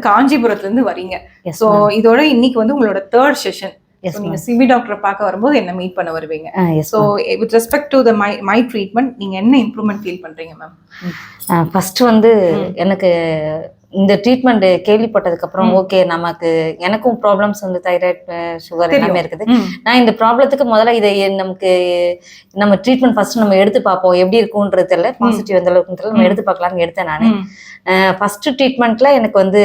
காஞ்சிபுரத்துல இருந்து வரீங்க. சோ இதோட இன்னைக்கு வந்து உங்களோட 3rd செஷன். நீங்க சிபி டாக்டர் பார்க்க வரும்போது என்ன மீட் பண்ண வருவீங்க. So with respect to the my treatment நீங்க என்ன இம்ப்ரூவ்மெண்ட் ஃபீல் பண்றீங்க மேம்? ஃபர்ஸ்ட் வந்து எனக்கு இந்த ட்ரீட்மெண்ட் கேள்விப்பட்டதுக்கு அப்புறம் ஓகே, எனக்கும் ப்ராப்ளம்ஸ் வந்து தைராய்டு, சுகர் எல்லாமே இருக்குது. நான் இந்த ப்ராப்ளத்துக்கு முதல்ல இதை நம்ம ட்ரீட்மெண்ட் ஃபர்ஸ்ட் நம்ம எடுத்து பார்ப்போம், எப்படி இருக்கும்ன்றது தெரியல, பாசிட்டிவ் எந்த அளவுக்கு தெரியல, நம்ம எடுத்து பார்க்கலாம்னு எடுத்தேன். நான் ஃபர்ஸ்ட் ட்ரீட்மெண்ட்ல எனக்கு வந்து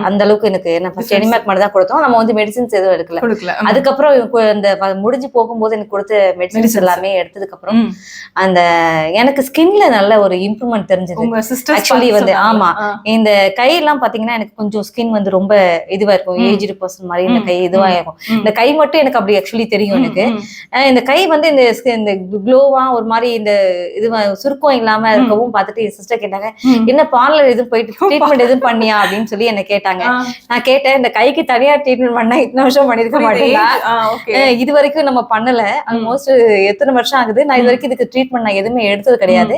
அந்த அளவுக்கு எனக்கு என்ன ஃபர்ஸ்ட் எனிமேக் மட்டும் தான் கொடுத்தோம், நம்ம வந்து மெடிசின்ஸ் எதுவும் எடுக்கல. அதுக்கப்புறம் இந்த முடிஞ்சு போகும்போது எனக்கு கொடுத்த மெடிசின்ஸ் எல்லாமே எடுத்ததுக்கு அப்புறம் அந்த எனக்கு ஸ்கின்ல நல்ல ஒரு இம்ப்ரூவ்மெண்ட் தெரிஞ்சது. ஆக்சுவலி வந்து ஆமா, இந்த கையெல்லாம் பாத்தீங்கன்னா எனக்கு கொஞ்சம் ஸ்கின் வந்து ரொம்ப இதுவா இருக்கும், ஏஜ்டு பர்சன் மாதிரி இந்த கை இதுவா இருக்கும். இந்த கை மட்டும் எனக்கு அப்படி ஆக்சுவலி தெரியும் எனக்கு. இந்த கை வந்து இந்த க்ளோவா ஒரு மாதிரி இந்த இது சுருக்கம் இல்லாம இருக்கவும் பார்த்துட்டு என் சிஸ்டர் கேட்டாங்க, என்ன பார்லர் எதுவும் போயிட்டு ட்ரீட்மெண்ட் எதுவும் பண்ணியா அப்படின்னு சொல்லி என்ன கேட்டாங்க. நான் கேட்டேன், இந்த கைக்கு தனியா ட்ரீட்மெண்ட் பண்ணா இத்தனை வருஷம் பண்ணிருக்க மாட்டேன், இது வரைக்கும் நம்ம பண்ணல, ஆல்மோஸ்ட் எத்தனை வருஷம் ஆகுது, நான் இது வரைக்கும் இதுக்கு ட்ரீட்மெண்ட் நான் எதுவுமே எடுத்தது கிடையாது.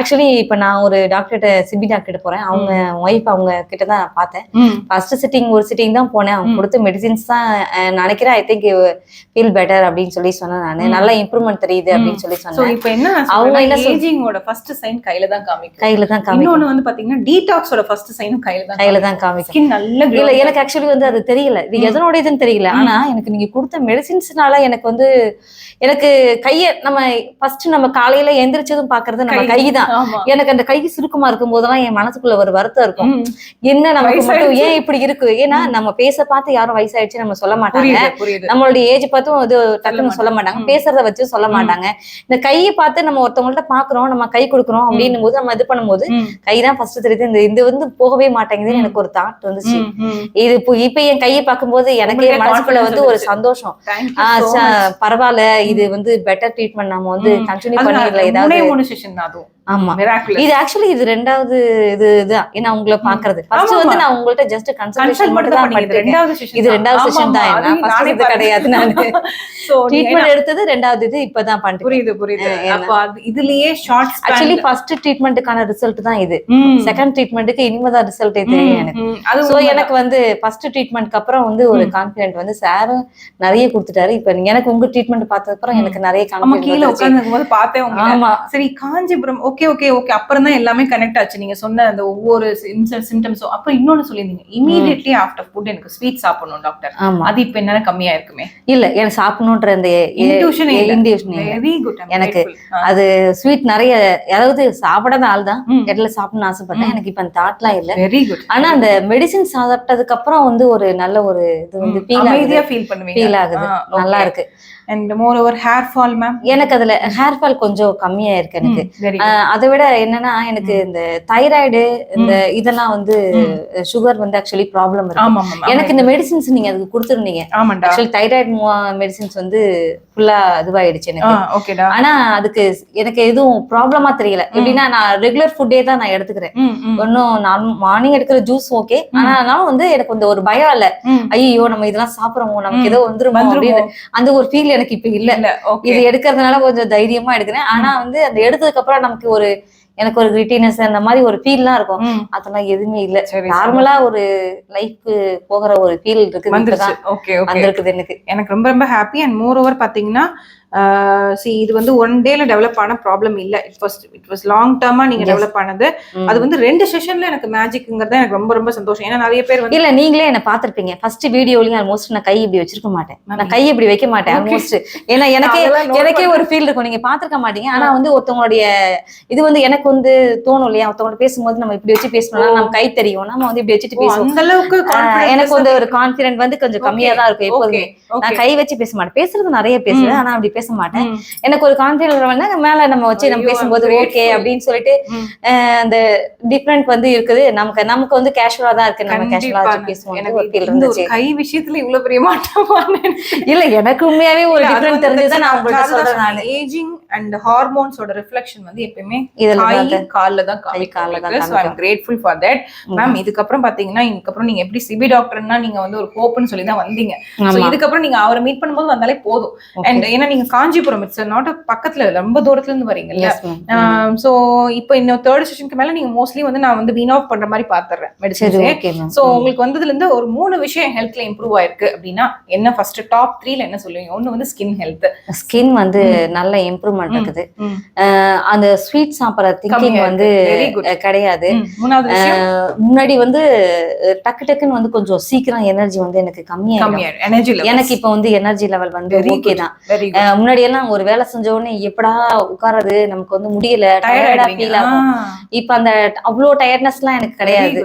ஆக்சுவலி இப்ப நான் ஒரு டாக்டர்கிட்ட சிபி டாக்டர் போறேன், அவங்க ஒய்ஃப் அவங்க கிட்டதான் நான் பார்த்தேன். ஃபர்ஸ்ட் ஒரு சிட்டிங் தான் போனேன், அவங்க கொடுத்த மெடிசின்ஸ் தான் நினைக்கிறேன் ஐ திங்க் ஃபீல் பெட்டர் அப்படின்னு சொல்லி சொன்னேன். நான் நல்ல இம்ப்ரூவ்மெண்ட் தெரியுது அப்படின்னு சொல்லி சொன்னேன். இப்போ என்ன அவங்க என்ன ஏஜிங்கோட ஃபர்ஸ்ட் சைன் கையில தான் காமிக்கும். இன்னொன்னு வந்து பாத்தீங்கன்னா டீடாக்ஸோட ஃபர்ஸ்ட் சைனும் கையில தான் காமிக்கும். ஸ்கின் நல்ல இல்ல எனக்கு ஆக்சுவலி வந்து அது தெரியல, இது எதனோட இதுன்னு தெரியல. ஆனா எனக்கு நீங்க கொடுத்த மெடிசின்ஸ்னால எனக்கு வந்து எனக்கு கைய நம்ம ஃபர்ஸ்ட் நம்ம காலையில எந்திரிச்சதும் பாக்குறது நம்ம கைதான். எனக்கு அந்த கை சுருக்கமா இருக்கும் போதெல்லாம் என் மனசுக்குள்ள ஒரு வருத்தம் இருக்கும், என்ன நமக்கு மட்டும் ஏன் இப்படி இருக்கு. ஏன்னா நம்ம பேச பார்த்து யாரும் வயசாயிடுச்சு நம்ம சொல்ல மாட்டாங்க, நம்மளுடைய ஏஜ் பார்த்தும் இது டக்குன்னு சொல்ல மாட்டாங்க, பேசுறத வச்சு சொல்ல மாட்டாங்க. இந்த கையை பார்த்து நம்ம ஒருத்தவங்கள்ட்ட பாக்குறோம், நம்ம கை கொடுக்குறோம் அப்படின்னும் போது நம்ம இது பண்ணும்போது கைதான் ஃபர்ஸ்ட் தெரியுது. இது வந்து போகவே மாட்டேங்குதுன்னு எனக்கு ஒரு தாட் வந்துச்சு. இது இப்ப என் கையை பார்க்கும்போது எனக்கு மனசுக்குள்ள வந்து ஒரு சந்தோஷம், பரவாயில்ல இது வந்து பெட்டர் ட்ரீட்மெண்ட் நம்ம வந்து கண்டினியூ பண்ணிடலாம். ஏதாவது ஆமா, இது ஆக்சுவலி இது 2வது இதுதான் ஏன்னா உங்களை பாக்குறது. ஃபர்ஸ்ட் வந்து நான் உங்கள்ட்ட ஜஸ்ட் கன்சல்டேஷன் மட்டும் தான் பண்ணிருக்கேன், இது 2வது செஷன் தான், ஃபர்ஸ்ட் இது கிடையாது. நான் ட்ரீட்மெண்ட் எடுத்தது 2வது இது இப்பதான் பண்ணிட்டு. புரியுது. அப்ப இதுலயே ஷார்ட் ஆக்சுவலி ஃபர்ஸ்ட் ட்ரீட்மெண்ட்டுக்கான ரிசல்ட் தான் இது, செகண்ட் ட்ரீட்மெண்ட்டுக்கு இனிமேதான் ரிசல்ட் தெரியும் எனக்கு. சோ எனக்கு வந்து ஃபர்ஸ்ட் ட்ரீட்மெண்ட்க்கு அப்புறம் வந்து ஒரு கான்ஃபிடென்ட் வந்து சாரும் நிறைய கொடுத்துட்டாரு. இப்ப எனக்கு உங்க ட்ரீட்மெண்ட் பார்த்ததுக்கு அப்புறம் எனக்கு நிறைய கான்ஃபிடென்ட் கீழ உட்கார்ந்துக்கும்போது பார்த்தேன். ஆமா சரி, காஞ்சிபுரம் ஓகே அப்புறம் தான் எல்லாமே கனெக்ட் ஆச்சு. நீங்க சொன்ன அந்த ஒவ்வொரு சிம்டம்ஸும். அப்புறம் இன்னொன்னு சொல்லியிருந்தீங்க, இமீடியட்லி ஆஃப்டர் ஃபுட் எனக்கு ஸ்வீட் சாப்பிடணும் டாக்டர். அது இப்ப என்ன கம்மியா இருக்குமே? இல்ல, எனக்கு சாப்பிடணும்ன்ற அந்த இன்ட்யூஷன் வெரி குட். எனக்கு அது ஸ்வீட் நிறைய, அதாவது சாப்பிடாத ஆள் தான், இடத்துல சாப்பிடணும்னு ஆசைப்பட்டேன். எனக்கு இப்ப அந்த தாட்லாம் இல்ல. Very good. ஆனா அந்த மெடிசின் சாப்பிட்டதுக்கு அப்புறம் வந்து ஒரு நல்ல ஒரு இது வந்து ஃபீல் ஆகுது, நல்லா இருக்கு. And moreover hair fall ma'am, எனக்கு அதுல ஹேர் ஃபால் கொஞ்சம் கம்மியா இருக்கு எனக்கு. அதை விட என்னன்னா எனக்கு இந்த தைராய்டு இந்த இதெல்லாம் வந்து சுகர் வந்து ஆக்சுவலி ப்ராப்ளம் இருக்கு எனக்கு. இந்த மெடிசின்ஸ் நீங்க அதுக்கு கொடுத்துருந்தீங்க, ஆக்சுவலி தைராய்டு மெடிசின்ஸ் வந்து ஃபுல்லா இதுவாயிடுச்சு எனக்கு. ஆனா அதுக்கு எனக்கு எதுவும் ப்ராப்ளமா தெரியல. எப்படின்னா நான் ரெகுலர் ஃபுட்டே தான் நான் எடுத்துக்கிறேன். ஒன்னும் நான் மார்னிங் எடுக்கிற ஜூஸ் ஓகே, ஆனா வந்து எனக்கு இந்த ஒரு பயம் இல்ல, ஐயோ நம்ம இதெல்லாம் சாப்பிடுறோம் நமக்கு ஏதோ வந்துருமோ அப்படின்னு அந்த ஒரு ஃபீல் எனக்கு இப்ப இல்ல. இது எடுக்கிறதுனால கொஞ்சம் தைரியமா எடுக்கிறேன். ஆனா வந்து அந்த எடுத்ததுக்கு அப்புறம் நமக்கு ஒரு எனக்கு ஒரு கிரிட்டினஸ் அந்த மாதிரி ஒரு ஃபீல்லாம் இருக்கும், அதெல்லாம் எதுவுமே இல்ல. நார்மலா ஒரு லைஃப் போகிற ஒரு ஃபீல் இருக்குது. எனக்கு ரொம்ப ரொம்ப ஹாப்பி. அண்ட் மோர் ஓவர் பாத்தீங்கன்னா இது வந்து ஒன் டேல டெவலப் ஆன ப்ராப்ளம் இல்ல, இட் வாஸ் லாங் டர்மா நீங்க டெவலப் ஆனது. அது வந்து 2 செஷன்ல எனக்கு மேஜிக்ங்கிறது எனக்கு ரொம்ப ரொம்ப சந்தோஷம். ஏன்னா நிறைய பேர் வந்து இல்ல, நீங்களே என்ன பாத்திருப்பீங்க ஃபர்ஸ்ட் வீடியோலயும் ஆல்மோஸ்ட் நான் கை இப்படி வச்சிருக்க மாட்டேன், நான் கை இப்படி வைக்க மாட்டேன் ஆல்மோஸ்ட். ஏன்னா எனக்கே ஒரு ஃபீல் இருக்கும், நீங்க பாத்திருக்க மாட்டீங்க. ஆனா வந்து ஒருத்தவங்களுடைய இது வந்து எனக்கு வந்து தோணும் இல்லையா, ஒருத்தவங்க பேசும்போது நம்ம இப்படி வச்சு பேசணும்னா நம்ம கை தெரியும், நம்ம வந்து இப்படி வச்சுட்டு பேசுவோம். அந்த அளவுக்கு எனக்கு வந்து ஒரு கான்பிடன்ட் வந்து கொஞ்சம் கம்மியா தான் இருக்கும் எப்போதுமே. நான் கை வச்சு பேச மாட்டேன், பேசுறது நிறைய பேசுவேன் ஆனா அப்படி பேச மாட்டேன். எனக்கு ஒரு கான்ஃபிடன்ஸ் மேல நம்ம வச்சு நம்ம பேசும்போது ஓகே அப்படின்னு சொல்லிட்டு அந்த டிஃபரண்ட் வந்து இருக்குது. நமக்கு வந்து கேஷுவலா தான் இருக்கு, நம்ம கேஷுவலா பேசுவோம். எனக்கு ஒரு ஃபீல் இருந்துச்சு. கை விஷயத்துல இவ்வளவு பெரிய மாட்டமா இல்ல, எனக்கு உண்மையாவே ஒரு டிஃபரண்ட் தெரிஞ்சது நான் உங்களுக்கு சொல்றேன். ஏஜிங் அண்ட் ஹார்மோன்ஸோட ரிஃப்ளெக்ஷன் வந்து எப்பயுமே கால்ல தான் காமிக்கும். So I am grateful for that. Ma'am இதுக்கப்புறம் பாத்தீங்கன்னா இதுக்கப்புறம் நீங்க எப்படி சிபி டாக்டர்னா நீங்க வந்து ஒரு ஹோப்னு சொல்லி தான் வந்தீங்க. சோ இதுக்கப்புறம் நீங்க அவரை மீட் பண்ணும்போது வந்தாலே போதும். அண்ட் ஏன்னா நீங்க காஞ்சிபுரம் இட்ஸ் நாட் பக்கத்துல ரொம்ப தூரத்துல இருந்து வரீங்கல்ல. சோ இப்போ இன்னும் 3rd செஷனுக்கு மேல நீங்க மோஸ்ட்லி வந்து நான் வந்து வீன் ஆஃப் பண்ற மாதிரி பாத்துறேன் மெடிசன். சோ உங்களுக்கு வந்ததுல இருந்து ஒரு 3 விஷயம் ஹெல்த்ல இம்ப்ரூவ் ஆயிருக்கு அப்படின்னா என்ன ஃபர்ஸ்ட் டாப் 3ல என்ன சொல்லுவீங்க? ஒன்னு வந்து ஸ்கின் ஹெல்த். ஸ்கின் வந்து நல்ல இம்ப்ரூவ்மெண்ட் இருக்குது. அந்த ஸ்வீட் சாப்பிட்ற திங்கிங் வந்து கிடையாது. முன்னாடி வந்து டக்கு டக்குன்னு வந்து கொஞ்சம் சீக்கிரம் எனர்ஜி வந்து எனக்கு கம்மியாயிடும். எனக்கு இப்ப வந்து எனர்ஜி லெவல் வந்து ஓகே தான். முன்னாடி எல்லாம் ஒரு வேலை செஞ்ச உடனே எப்படா உட்காரது நமக்கு வந்து முடியல, டயர்டா ஃபீல் ஆகும். இப்ப அந்த அவ்வளோ டயர்ட்னஸ் எல்லாம் எனக்கு கிடையாது.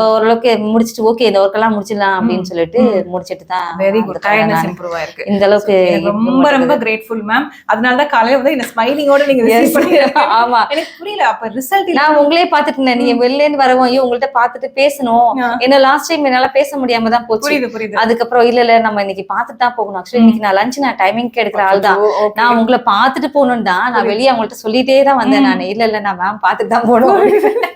ஓரளவுக்கு முடிச்சுட்டு ஓகே இந்த ஒர்க் எல்லாம் முடிச்சிடலாம் அப்படின்னு சொல்லிட்டு முடிச்சிட்டு தான். Very good. டயர்ட்னஸ் இம்ப்ரூவ் ஆயிருக்கு. இந்த அளவுக்கு ரொம்ப ரொம்ப கிரேட்ஃபுல் மேம். அதனால தான் காலையில வந்து இந்த ஸ்மைலிங்கோட நீங்க ரிசீவ் பண்ணீங்க. ஆமா எனக்கு புரியல அப்ப ரிசல்ட். நான் உங்களே பாத்துட்டேன். நீங்க வெளில இருந்து வரவும் ஐயோ உங்கள்ட்ட பாத்துட்டு பேசணும். என்ன லாஸ்ட் டைம் என்னால பேச முடியாம தான் போச்சு. அதுக்கப்புறம் இல்ல நம்ம இன்னைக்கு பாத்துட்டு தான் போகணும். ஆக்சுவலி இன்னைக்கு நான் லஞ்ச் நான் டைமிங்க்கு எடுக்கிற ஆள் தான். நான் உங்களை பாத்துட்டு போகணும் தான் நான் வெளியே அவங்கள்ட்ட சொல்லிட்டே தான் வந்தேன். நான் இல்ல நான் மேம் பாத்துட்டு தான் போகணும்.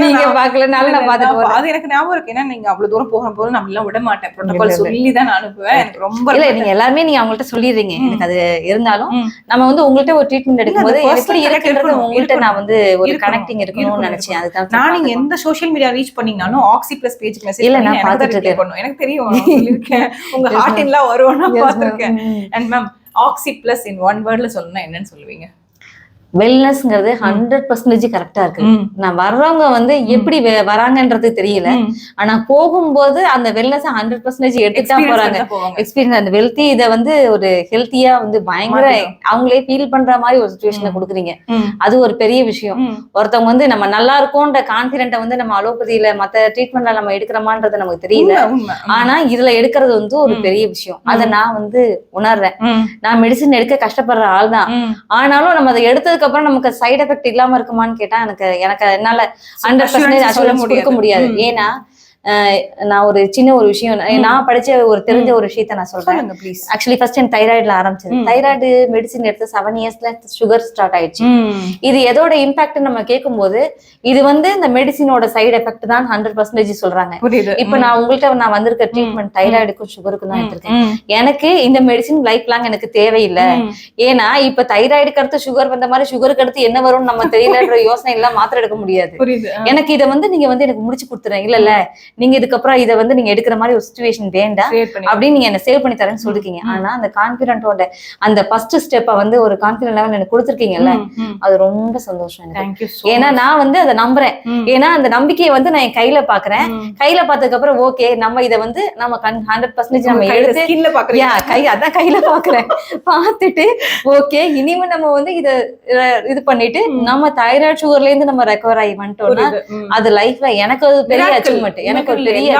நீங்க பாக்கலனால நான் பாத்துட்டு அது எனக்கு ஞாபகம் இருக்கு. ஏன்னா நீங்க அவ்வளவு தூரம் போகும்போது நான் எல்லாம் விட மாட்டேன். புரோட்டோகால் சொல்லி தான் நான் அனுப்புவேன். எனக்கு ரொம்ப இல்ல நீங்க எல்லாருமே நீங்க அவங்கள்ட்ட சொல்லிடுறீங்க. எனக்கு அது இருந்தாலும் நம்ம வந்து உங்கள்ட்ட ஒரு ட்ரீட்மெண்ட் எடுக்கும்போது எப்படி இருக்குன்றது உங்கள்ட்ட நான் வந்து ஒரு கனெக்டிங் இருக்கணும்னு நினைச்சேன். அதுதான் நான் நீங்க எந்த சோஷியல் மீடியா ரீச் பண்ணீங்கனாலும் ஆக்சி பிளஸ் பேஜ் மெசேஜ் இல்ல நான் பாத்துட்டு இருக்கேன். எனக்கு தெரியும் சொல்லிருக்கேன். உங்க ஹார்ட் எல்லாம் வரும்னு நான் பாத்துருக்கேன். அண்ட் மேம் ஆக்சி பிளஸ் இன் ஒன் வேர்ட்ல சொல்லணும்னா என்னன்னு சொல்லுவீங்க? வெல்னஸ்ங்கிறது 100% கரெக்டா இருக்கு. நான் வர்றவங்க வந்து எப்படி வராங்கன்றது தெரியல. ஆனா போகும்போது அந்த வெல்னஸ் 100% எடுத்துட்டா போறாங்க. எக்ஸ்பீரியன்ஸ் அந்த வெல்த்தி இதை வந்து ஒரு ஹெல்த்தியா வந்து பயங்கர அவங்களே ஃபீல் பண்ற மாதிரி ஒரு சிச்சுவேஷனை கொடுக்குறீங்க. அது ஒரு பெரிய விஷயம். ஒருத்தவங்க வந்து நம்ம நல்லா இருக்கோன்ற கான்பிடென்ட்டை வந்து நம்ம அலோபதியில மத்த ட்ரீட்மெண்ட்ல நம்ம எடுக்கிறோமான்றது நமக்கு தெரியல. ஆனா இதுல எடுக்கிறது வந்து ஒரு பெரிய விஷயம். அதை நான் வந்து உணர்றேன். நான் மெடிசன் எடுக்க கஷ்டப்படுற ஆள் தான். ஆனாலும் நம்ம அதை எடுத்தது அப்புறம் நமக்கு சைடு எஃபெக்ட் இல்லாம இருக்குமான்னு கேட்டா எனக்கு என்னால 100% அஷூரன்ஸ் கொடுக்க முடியாது. ஏன்னா நான் ஒரு சின்ன ஒரு விஷயம் நான் படிச்ச ஒரு தெரிஞ்ச ஒரு விஷயத்த நான் சொல்றேன். ஆக்சுவலி ஃபர்ஸ்ட் என் தைராய்டுல ஆரம்பிச்சது. தைராய்டு மெடிசின் எடுத்து 7 இயர்ஸ்ல சுகர் ஸ்டார்ட் ஆயிடுச்சு. இது எதோட இம்பாக்ட் நம்ம கேட்கும் போது இது வந்து இந்த மெடிசினோட சைடு எஃபெக்ட் தான் 100% சொல்றாங்க. இப்ப நான் உங்கள்கிட்ட நான் வந்திருக்க ட்ரீட்மெண்ட் தைராய்டுக்கும் சுகருக்கும் தான் எடுத்திருக்கேன். எனக்கு இந்த மெடிசின் லைஃப் லாங் எனக்கு தேவையில்லை. ஏன்னா இப்ப தைராய்டுக்கு அடுத்து சுகர் வந்த மாதிரி சுகருக்கு அடுத்து என்ன வரும்னு நம்ம தெரியலன்ற யோசனை எல்லாம் மாத்திரம் எடுக்க முடியாது. எனக்கு இதை வந்து நீங்க வந்து எனக்கு முடிச்சு கொடுத்துறேன். இல்ல நீங்க இதுக்கப்புறம் இதை வந்து நீங்க எடுக்கிற மாதிரி ஒரு சிச்சுவேஷன் வேண்டாம் அப்படின்னு நீங்க என்ன சேவ் பண்ணி தரேன்னு சொல்லிருக்கீங்க. ஆனா அந்த கான்பிடென்ட்டோட அந்த ஃபர்ஸ்ட் ஸ்டெப்பை வந்து ஒரு கான்பிடென்ட் லெவல் எனக்கு கொடுத்துருக்கீங்கல்ல, அது ரொம்ப சந்தோஷம் எனக்கு. ஏன்னா நான் வந்து அதை நம்புறேன். ஏன்னா அந்த நம்பிக்கையை வந்து நான் என் கையில பாக்குறேன். கையில பார்த்ததுக்கு அப்புறம் ஓகே நம்ம இதை வந்து நம்ம 100% நம்ம எடுத்து அதான் கையில பாக்குறேன். பார்த்துட்டு ஓகே இனிமே நம்ம வந்து இதை இது பண்ணிட்டு நம்ம தைராய்டு சுகர்ல இருந்து நம்ம ரெக்கவர் ஆகி வந்துட்டோம்னா அது லைஃப்ல எனக்கு அது பெரிய அச்சீவ்மெண்ட். எனக்கு ஒரு பெரிய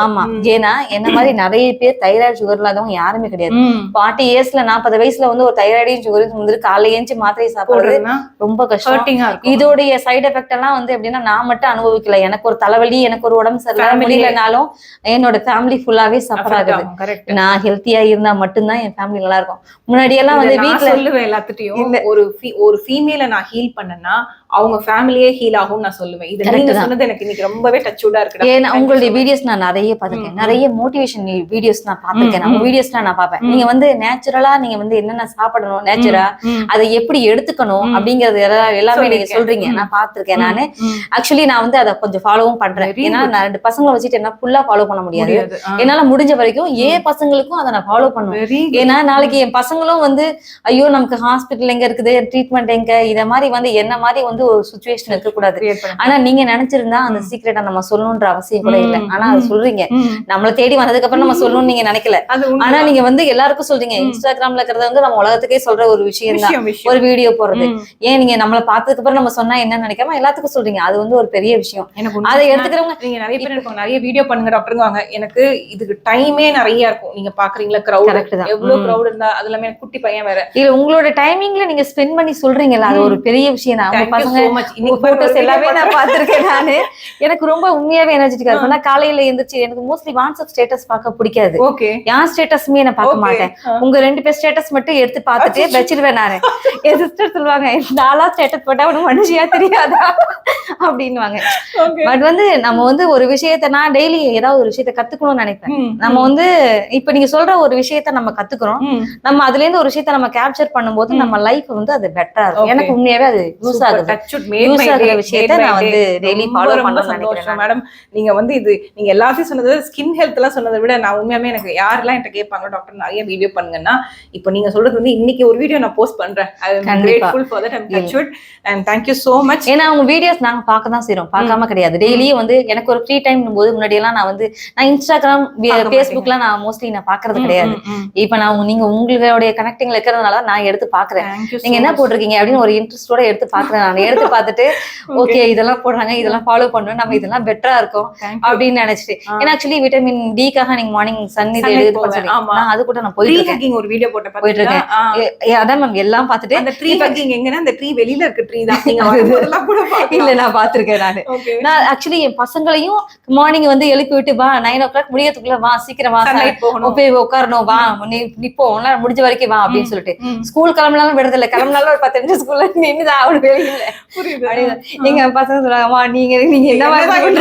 ஆமா. ஏன்னா என்ன மாதிரி நிறைய பேர் தைராய்டு சுகர் இல்லாதவங்க யாருமே கிடையாது. 40 இயர்ஸ்ல 40 வயசுல வந்து ஒரு தைராய்டையும் சுகரும் வந்து காலைல ஏஞ்சி மாத்திரை சாப்பிடுறது ரொம்ப கஷ்டம். இதோடைய சைடு எஃபெக்ட் எல்லாம் வந்து எப்படின்னா நான் மட்டும் அனுபவிக்கல. எனக்கு ஒரு தலைவலி எனக்கு ஒரு உடம்பு சரியில்லை முடியலனாலும் என்னோட ஃபேமிலி ஃபுல்லாவே சஃபர் ஆகுது. நான் ஹெல்த்தியா இருந்தா மட்டும்தான் என் ஃபேமிலி நல்லா இருக்கும். முன்னாடி எல்லாம் வந்து வீட்டுல சொல்லுவேன் எல்லாத்துட்டையும் ஒரு ஃபீமேல நான் ஹீல் பண்ணேன்னா அவங்க ஃபேமிலியே ஹீல் ஆகும் நான் சொல்லுவேன். இது நீங்க சொன்னது எனக்கு இன்னைக்கு ரொம்பவே டச்சூடா இருக்கு. ஏன்னா உங்களுடைய வீடியோஸ் நான் நிறைய பாத்துருக்கேன். நிறைய மோட்டிவேஷன் வீடியோஸ் நான் பாத்துருக்கேன். உங்க வீடியோஸ்லாம் நான் பாப்பேன். நீங்க வந்து நேச்சுரலா நீங்க வந்து என்னென்ன சாப்பிடணும், நேச்சுரா அதை எப்படி எடுத்துக்கணும் அப்படிங்கறது எல்லாமே நீங்க சொல்றீங்க. நான் பாத்துருக்கேன். நானு ஆக்சுவலி நான் வந்து அதை கொஞ்சம் ஃபாலோவும் பண்றேன். ஏன்னா நான் 2 பசங்களை வச்சுட்டு என்ன ஃபுல்லா ஃபாலோ பண்ண முடியாது. என்னால முடிஞ்ச வரைக்கும் ஏன் பசங்களுக்கும் அதை நான் ஃபாலோ பண்ணுவேன். ஏன்னா நாளைக்கு என் பசங்களும் வந்து ஐயோ நமக்கு ஹாஸ்பிட்டல் எங்க இருக்குது, ட்ரீட்மெண்ட் எங்க, இத மாதிரி வந்து என்ன மாதிரி வந்து ஒரு சிச்சுவேஷன் இருக்க கூடாது. ஆனா நீங்க நினைச்சிருந்தா அந்த சீக்ரெட்டை நம்ம சொல்லணும்ன்ற அவசியம் கூட இல்லை. ஆனா அது சொல்றீங்க. நம்மள தேடி வந்ததுக்கு அப்புறம் நம்ம சொல்லணும்னு நீங்க நினைக்கல. ஆனா நீங்க வந்து எல்லாருக்கும் சொல்றீங்க. இன்ஸ்டாகிராம்ல இருக்கிறத வந்து நம்ம உலகத்துக்கே சொல்ற ஒரு விஷயம் தான் ஒரு வீடியோ போடுறது. ஏன் நீங்க நம்மள பார்த்ததுக்கு அப்புறம் நம்ம சொன்னா என்ன நினைக்காம எல்லாத்துக்கும் சொல்றீங்க. அது வந்து ஒரு பெரிய விஷயம். அதை எடுத்துக்கிறவங்க நீங்க நிறைய பேர் இருப்பாங்க, நிறைய வீடியோ பண்ணுங்க டாக்டருங்க. எனக்கு இதுக்கு டைமே நிறைய இருக்கும். நீங்க பாக்குறீங்களா கிரவுட் எவ்வளவு கிரவுட் இருந்தா அது எல்லாமே குட்டி பையன் வேற. இல்ல உங்களோட டைமிங்ல நீங்க ஸ்பெண்ட் பண்ணி சொல்றீங்கல்ல அது ஒரு பெரிய விஷயம் தான். பசங்க போட்டோஸ் எல்லாமே நான் பார்த்திருக்கேன் நானு. எனக்கு ரொம்ப உண்மையாவே எனர்ஜெட்டிக்கா இருக்கும். நான் காலையில எந்திரிச்சு எனக்கு மோஸ்ட்லி வாட்ஸ்அப் ஸ்டேட்டஸ் பார்க்க பிடிக்காது. என் ஸ்டேட்டஸ்மே நான் பார்க்க மாட்டேன். உங்க 2 பேர் ஸ்டேட்டஸ் மட்டும் எடுத்து பார்த்துட்டு வச்சிருவேன் நானு. என் சிஸ்டர் சொல்லுவாங்க, நாளா ஸ்டேட்டஸ் போட்டா உனக்கு மனுஷியா தெரியாதா அப்படின்னுவாங்க. பட் வந்து நம்ம வந்து ஒரு விஷயத்த நான் டெய்லி ஏதாவது ஒரு விஷயத்த கத்துக்கணும்னு நினைப்பேன். நம்ம வந்து இப்ப நீங்க சொல்ற ஒரு விஷயத்த நம்ம கத்துக்கிறோம், நம்ம அதுல இருந்து ஒரு விஷயத்த நம்ம கேப்சர் பண்ணும்போது நம்ம லைஃப் வந்து அது பெட்டரா இருக்கும். எனக்கு உண்மையாவே அது யூஸ் ஆகுது. யூஸ் ஆகுற விஷயத்த நான் வந்து டெய்லி ஃபாலோ பண்ணணும்னு நினைக்கிறேன். மேடம் நீங்க வந்து இது நீங்க எல்லாத்தையும் சொன்னது ஸ்கின் ஹெல்த் எல்லாம் சொன்னதை விட நான் உண்மையாவே எனக்கு யாரெல்லாம் என்கிட்ட கேட்பாங்க டாக்டர் நிறைய வீடியோ பண்ணுங்கன்னா, இப்போ நீங்க சொல்றது வந்து இன்னைக்கு ஒரு வீடியோ நான் போஸ்ட் பண்றேன். I am grateful for that. I am touched and thank you so much. ஏன்னா அவங்க வீடியோஸ் நாங்க பார்க்க தான் செய்றோம், பார்க்காம கிடையாது. டெய்லியும் வந்து எனக்கு ஒரு ஃப்ரீ டைம் போது முன்னாடி எல்லாம் நான் இன்ஸ்டாகிராம் ஃபேஸ்புக்லாம் நான் மோஸ்ட்லி நான் பாக்குறது கிடையாது. இப்ப நான் நீங்க உங்களுடைய கனெக்டிங்ல இருக்கிறதுனால நான் எடுத்து பாக்குறேன். நீங்க என்ன போட்டிருக்கீங்க அப்படின்னு ஒரு இன்ட்ரெஸ்டோட எடுத்து பாக்குறேன். நான் எடுத்து பார்த்துட்டு ஓகே இதெல்லாம் போடுறாங்க, இதெல்லாம் ஃபாலோ பண்ணுவேன், நம்ம இதெல்லாம் பெட்டரா இருக்கும் அப்படின்னு நினைச்சிட்டு. ஏன்னா ஆக்சுவலி விட்டமின் டிக்காக நீங்க மார்னிங் சன் இது நான் அது கூட நான் போயிட்டு இருக்கேன். ஒரு வீடியோ போயிட்டு இருக்கேன். அதான் மேம் எல்லாம் பார்த்துட்டு அந்த ட்ரீ ஹக்கிங் எங்கன்னா அந்த ட்ரீ வெளியில இருக்க ட்ரீ தான் நீங்க இல்ல நான் பாத்திருக்கேன். நான் ஆக்சுவலி என் பசங்களையும் மார்னிங் வந்து எழுப்பி விட்டு வா 9 o'clock முடியறதுக்குள்ள வா சீக்கிரம் வா போய் உட்காரணும் வா நிப்போ முடிஞ்ச வரைக்கும் வா அப்படின்னு சொல்லிட்டு ஸ்கூல் கிளம்பினாலும் விடுறதில்ல. கிளம்பினாலும் ஒரு 10 நிமிஷம் ஸ்கூல்ல நின்னுதான் அவனு வெளியில. நீங்க பசங்க சொல்லுவாங்க நீங்க என்ன மாதிரி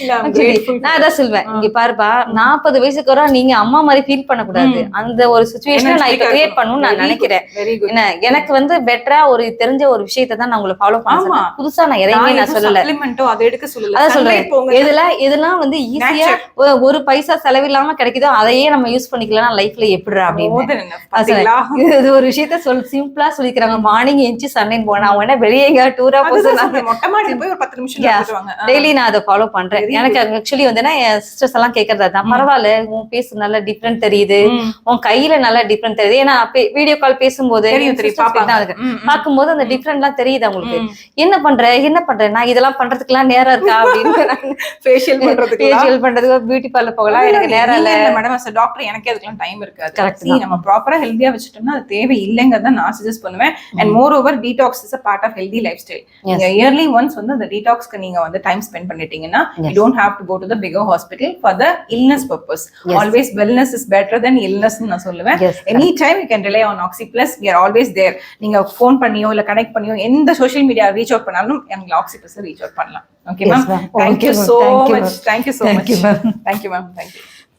நான் அதான் சொல்வேன், இங்க பாருப்பா 40 வயசுக்கு வர நீங்க அம்மா மாதிரி ஃபீல் பண்ணக்கூடாது. அந்த ஒரு சிச்சுவேஷனை நான் இப்ப கிரியேட் பண்ணணும்னு நான் நினைக்கிறேன். என்ன எனக்கு வந்து பெட்டரா ஒரு தெரிஞ்ச ஒரு விஷயத்தை தான் நான் உங்களை ஃபாலோ பண்ண புதுசா நான் எதையுமே நான் சொல்லல. அதான் சொல்றேன், இதெல்லாம் வந்து ஈஸியா ஒரு பைசா செலவில்லாம கிடைக்குதோ அதையே நம்ம யூஸ் பண்ணிக்கலாம் லைஃப்ல எப்படிடா அப்படின்னு இது ஒரு விஷயத்த சிம்பிளா சொல்லிக்கிறாங்க. மார்னிங் எஞ்சி சன்லைன் போனா அவங்க என்ன வெளியே எங்க டூரா டெய்லி நான் அதை ஃபாலோ பண்றேன். எனக்கு ஆக்சுவலி வந்து என் சிஸ்டர்ஸ் எல்லாம் கேக்குறதா பரவாயில்ல உன் பேசு நல்லா டிஃபரெண்ட் தெரியுது, உன் கையில நல்லா டிஃபரெண்ட் தெரியுது. ஏன்னா வீடியோ கால் பேசும்போது பார்க்கும்போது அந்த டிஃபரெண்ட் எல்லாம் தெரியுது அவங்களுக்கு. என்ன பண்ற நான் இதெல்லாம் பண்றதுக்கு எல்லாம் நேரம் இருக்கா அப்படின்னு ஃபேஷியல் பண்றதுக்கு பியூட்டி பார்லர் போகலாம் எனக்கு நேரம் இல்ல மேடம். as a டாக்டர் எனக்கு அதுக்கெல்லாம் டைம் இருக்காது. கரெக்ட், நம்ம ப்ராப்பரா ஹெல்தியா வச்சுட்டோம்னா அது தேவை இல்லைங்கறத நான் சஜஸ்ட் பண்ணுவேன். And more over detox is a part of healthy lifestyle. நீங்க இயர்லி ஒன்ஸ் வந்து அந்த டீடாக்ஸ்க்கு நீங்க வந்து டைம் ஸ்பெண்ட் பண்ணிட்டீங்கன்னா you don't have to go to the bigger hospital for the illness purpose. Always wellness is better than illness ன்னு நான் சொல்லுவேன். Anytime you can rely on Oxy Plus. We are always there. நீங்க phone பண்ணியோ இல்ல connect பண்ணியோ எந்த social media reach out பண்ணாலும் எங்க Oxy Plus ரீச் அவுட் பண்ணலாம். Okay ma'am, thank you so much. Thank you so much. Thank you ma'am. Thank you.